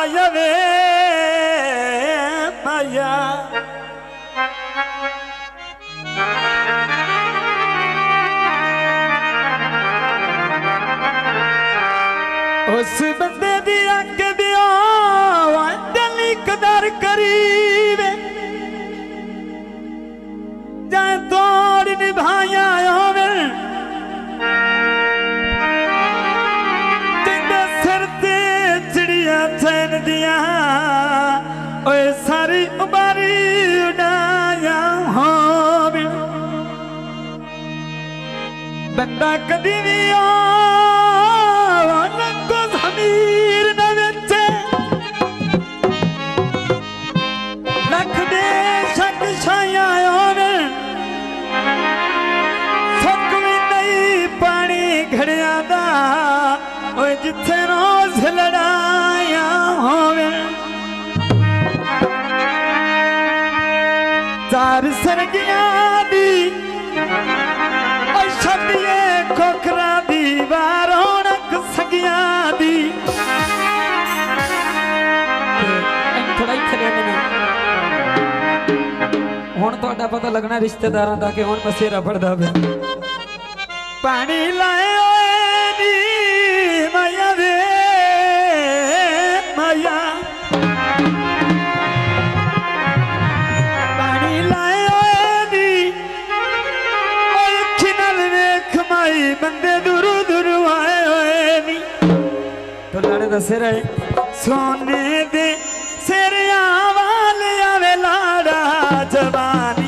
माया वे माया उस बंदे दी अग दियो दिली कदर करीवे जाए तोड़ निभाया होवे तेरे सिर ते चिड़िया चैन दिया ओए सारी उबारी उड़ाया होवे बंदा कदी भी जिथे रोज लड़ाया होवे चार सरगिया दी शब्दिए खोखरा दी वारोणक सगिया दी थोड़ा ही खड़े ने हुण तुहाडा पता लगना रिश्तेदारां दा कि हुण बसेरा पड़दा पे पानी लाए माया वे माया पानी लाए दी अखी नाल वेख माई बंदे दूरू दूरू आए होए नी तो लाड़े दा सिर है सोने दे सिर वाले आवे लाड़ा जवान